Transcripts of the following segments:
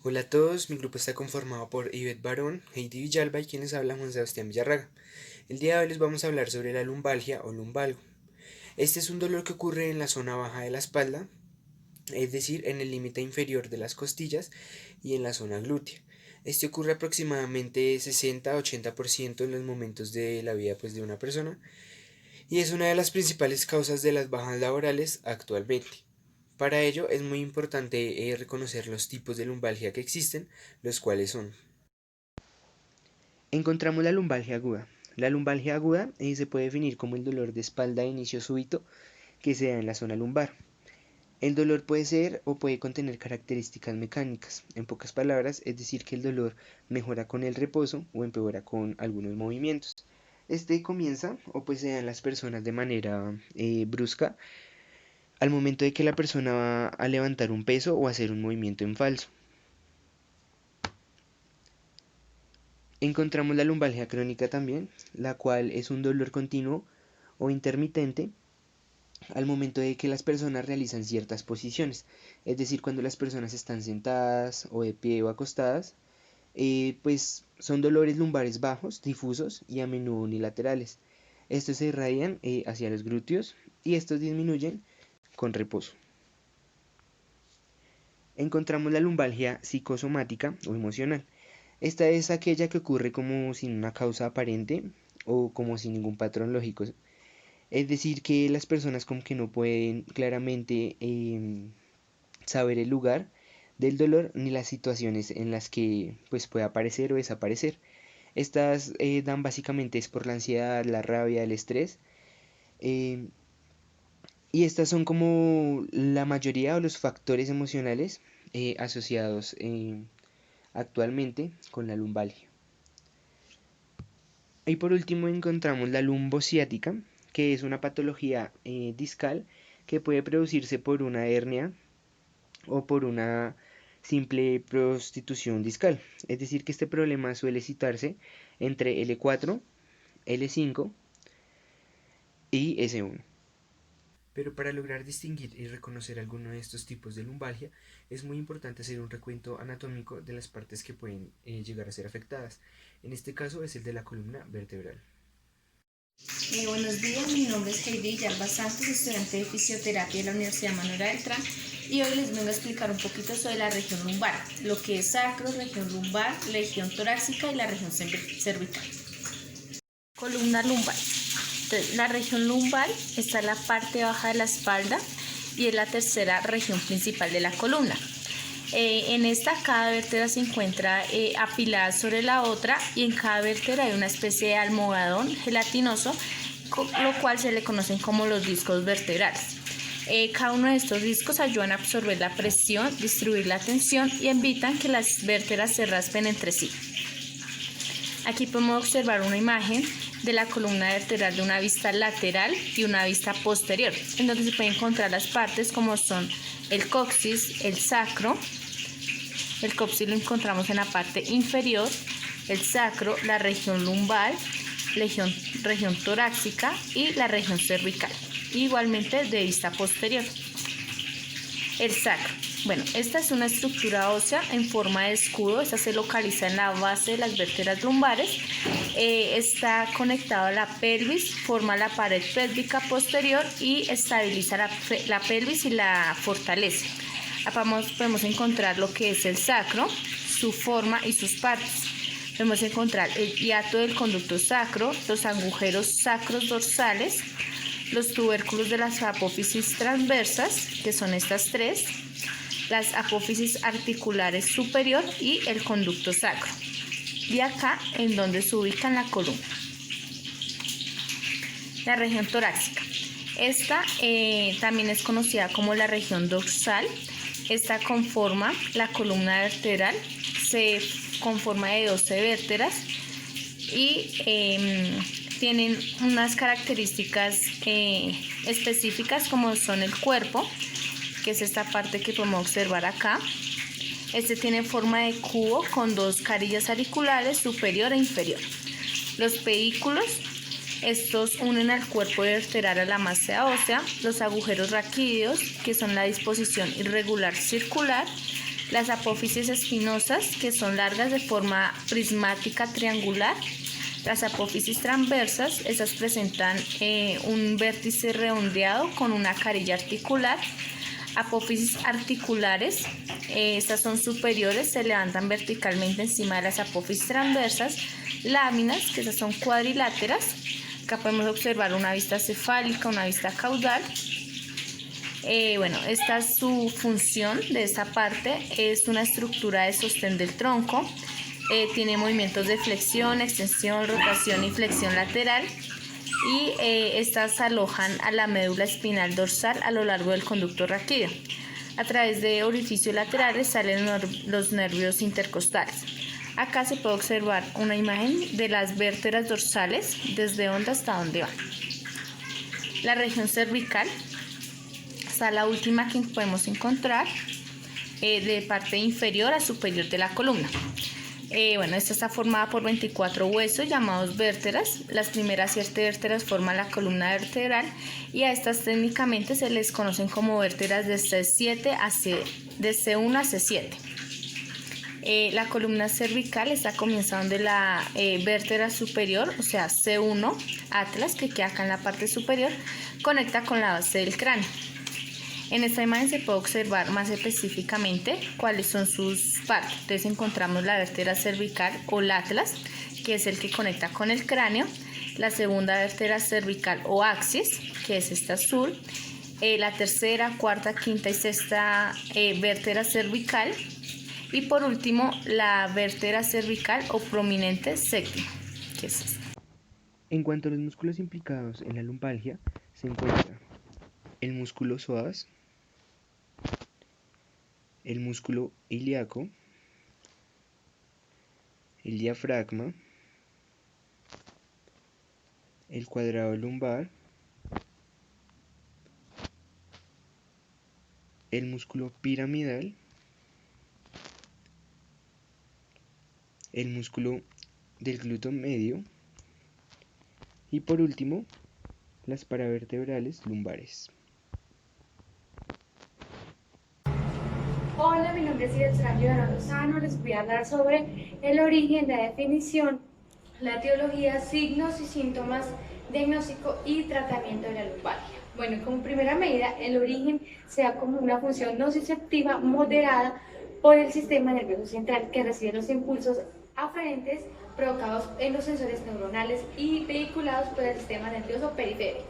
Hola a todos, mi grupo está conformado por Ivette Barón, Heidi Villalba y quienes hablan Juan Sebastián Villarraga. El día de hoy les vamos a hablar sobre la lumbalgia o lumbalgo. Este es un dolor que ocurre en la zona baja de la espalda, es decir, en el límite inferior de las costillas y en la zona glútea. Este ocurre aproximadamente 60-80% en los momentos de la vida de una persona y es una de las principales causas de las bajas laborales actualmente. Para ello es muy importante reconocer los tipos de lumbalgia que existen, los cuales son. Encontramos la lumbalgia aguda. La lumbalgia aguda se puede definir como el dolor de espalda de inicio súbito que se da en la zona lumbar. El dolor puede ser o puede contener características mecánicas. En pocas palabras, es decir, que el dolor mejora con el reposo o empeora con algunos movimientos. Este comienza o pues se da en las personas de manera brusca al momento de que la persona va a levantar un peso o hacer un movimiento en falso. Encontramos la lumbalgia crónica también, la cual es un dolor continuo o intermitente al momento de que las personas realizan ciertas posiciones, es decir, cuando las personas están sentadas o de pie o acostadas, pues son dolores lumbares bajos, difusos y a menudo unilaterales. Estos se irradian hacia los glúteos y estos disminuyen con reposo. Encontramos la lumbalgia psicosomática o emocional. Esta es aquella que ocurre como sin una causa aparente o como sin ningún patrón lógico. Es decir, que las personas como que no pueden claramente saber el lugar del dolor ni las situaciones en las que pues puede aparecer o desaparecer. Estas dan básicamente es por la ansiedad, la rabia, el estrés. eh, y estas son como la mayoría de los factores emocionales asociados actualmente con la lumbalgia. Y por último encontramos la lumbociática, que es una patología discal que puede producirse por una hernia o por una simple prostitución discal. Es decir, que este problema suele citarse entre L4, L5 y S1. Pero para lograr distinguir y reconocer alguno de estos tipos de lumbalgia, es muy importante hacer un recuento anatómico de las partes que pueden llegar a ser afectadas. En este caso es el de la columna vertebral. Buenos días, mi nombre es Heidi Villalba Santos, estudiante de fisioterapia de la Universidad Manuela Beltrán, y hoy les vengo a explicar un poquito sobre la región lumbar, lo que es sacro, región lumbar, región torácica y la región cervical. Columna lumbar. Entonces, la región lumbar está en la parte baja de la espalda y es la tercera región principal de la columna. En esta cada vértebra se encuentra apilada sobre la otra y en cada vértebra hay una especie de almohadón gelatinoso, lo cual se le conocen como los discos vertebrales. Cada uno de estos discos ayudan a absorber la presión, distribuir la tensión y evitan que las vértebras se raspen entre sí. Aquí podemos observar una imagen de la columna vertebral de una vista lateral y una vista posterior, en donde se pueden encontrar las partes como son el coxis, el sacro. El coxis lo encontramos en la parte inferior, el sacro, la región lumbar, región torácica y la región cervical. Igualmente de vista posterior. El sacro. Bueno, esta es una estructura ósea en forma de escudo. Esta se localiza en la base de las vértebras lumbares. Está conectado a la pelvis, forma la pared pélvica posterior y estabiliza la pelvis y la fortalece. Podemos encontrar lo que es el sacro, su forma y sus partes. Podemos encontrar el hiato del conducto sacro, los agujeros sacros dorsales, los tubérculos de las apófisis transversas, que son estas tres, las apófisis articulares superior y el conducto sacro. Y acá en donde se ubica en la columna. La región torácica. Esta también es conocida como la región dorsal. Esta conforma la columna vertebral, se conforma de 12 vértebras y tienen unas características específicas como son el cuerpo, que es esta parte que podemos observar acá. Este tiene forma de cubo con dos carillas auriculares superior e inferior. Los pedículos, estos unen al cuerpo vertebral a la masa ósea. Los agujeros raquídeos, que son la disposición irregular circular. Las apófisis espinosas, que son largas de forma prismática triangular. Las apófisis transversas, esas presentan un vértice redondeado con una carilla articular. Apófisis articulares, estas son superiores, se levantan verticalmente encima de las apófisis transversas. Láminas, que esas son cuadriláteras. Acá podemos observar una vista cefálica, una vista caudal. Esta es su función de esta parte, es una estructura de sostén del tronco, tiene movimientos de flexión, extensión, rotación y flexión lateral, y estas alojan a la médula espinal dorsal a lo largo del conducto raquídeo. A través de orificios laterales salen los nervios intercostales. Acá se puede observar una imagen de las vértebras dorsales desde dónde hasta dónde van. La región cervical, la última que podemos encontrar de parte inferior a superior de la columna. Esta está formada por 24 huesos llamados vértebras. Las primeras 7 vértebras forman la columna vertebral y a estas técnicamente se les conocen como vértebras de C1 a C7. La columna cervical está comenzando de la vértebra superior, o sea C1, atlas, que queda acá en la parte superior, conecta con la base del cráneo. En esta imagen se puede observar más específicamente cuáles son sus partes. Entonces encontramos la vértebra cervical o el atlas, que es el que conecta con el cráneo. La segunda vértebra cervical o axis, que es esta azul. La tercera, cuarta, quinta y sexta vértebra cervical. Y por último, la vértebra cervical o prominente séptima, que es esta. En cuanto a los músculos implicados en la lumbalgia, se encuentra el músculo psoas, el músculo ilíaco, el diafragma, el cuadrado lumbar, el músculo piramidal, el músculo del glúteo medio y por último las paravertebrales lumbares. Hola, mi nombre es Ilse Lozano. Les voy a hablar sobre el origen, la definición, la etiología, signos y síntomas, diagnóstico y tratamiento de la lumbalgia. Bueno, como primera medida, el origen se da como una función nociceptiva moderada por el sistema nervioso central que recibe los impulsos aferentes provocados en los sensores neuronales y vehiculados por el sistema nervioso periférico,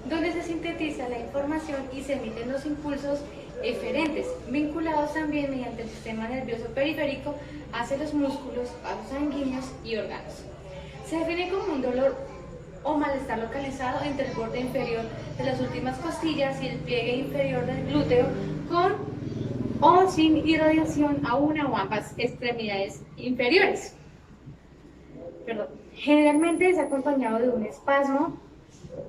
donde se sintetiza la información y se emiten los impulsos eferentes, vinculados también mediante el sistema nervioso periférico hacia los músculos, vasos sanguíneos y órganos. Se define como un dolor o malestar localizado entre el borde inferior de las últimas costillas y el pliegue inferior del glúteo, con o sin irradiación a una o ambas extremidades inferiores. Generalmente es acompañado de un espasmo,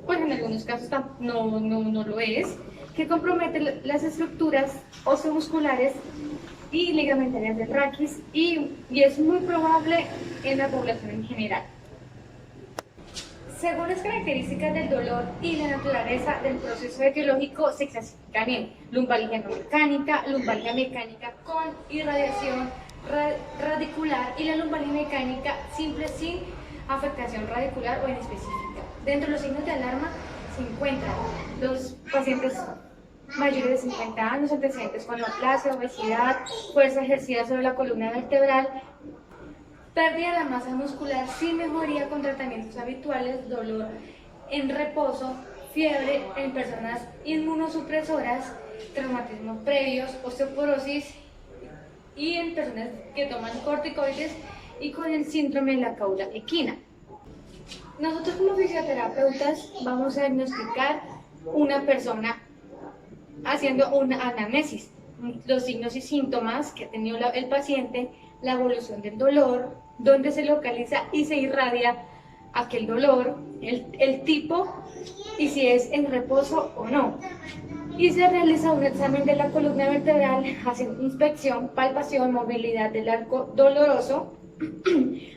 pues en algunos casos no lo es, que compromete las estructuras osteomusculares y ligamentarias del raquis y es muy probable en la población en general. Según las características del dolor y la naturaleza del proceso etiológico, se clasifican en lumbalgia no mecánica, lumbalgia mecánica con irradiación radicular y la lumbalgia mecánica simple sin afectación radicular o inespecífica. Dentro de los signos de alarma se encuentran los pacientes mayores de 50 años, antecedentes con neoplasia, obesidad, fuerza ejercida sobre la columna vertebral, pérdida de la masa muscular sin mejoría con tratamientos habituales, dolor en reposo, fiebre en personas inmunosupresoras, traumatismos previos, osteoporosis y en personas que toman corticoides y con el síndrome de la cauda equina. Nosotros como fisioterapeutas vamos a diagnosticar una persona haciendo una anamnesis, los signos y síntomas que ha tenido el paciente, la evolución del dolor, dónde se localiza y se irradia aquel dolor, el tipo y si es en reposo o no. Y se realiza un examen de la columna vertebral, haciendo inspección, palpación, movilidad del arco doloroso,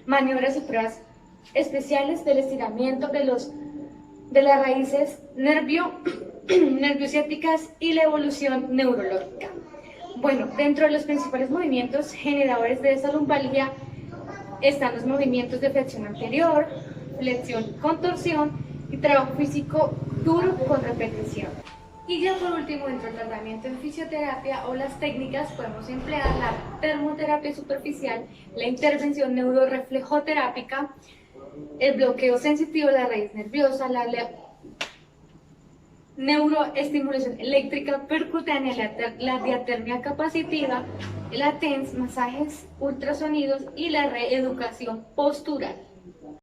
maniobras y pruebas especiales del estiramiento de las raíces nerviociáticas y la evolución neurológica. Bueno, dentro de los principales movimientos generadores de esa lumbalgia están los movimientos de flexión anterior, flexión con torsión y trabajo físico duro con repetición. Y ya por último, dentro del tratamiento en fisioterapia o las técnicas podemos emplear la termoterapia superficial, la intervención neuroreflejoterápica, el bloqueo sensitivo de la raíz nerviosa, la neuroestimulación eléctrica percutánea, la diatermia capacitiva, la TENS, masajes ultrasonidos y la reeducación postural.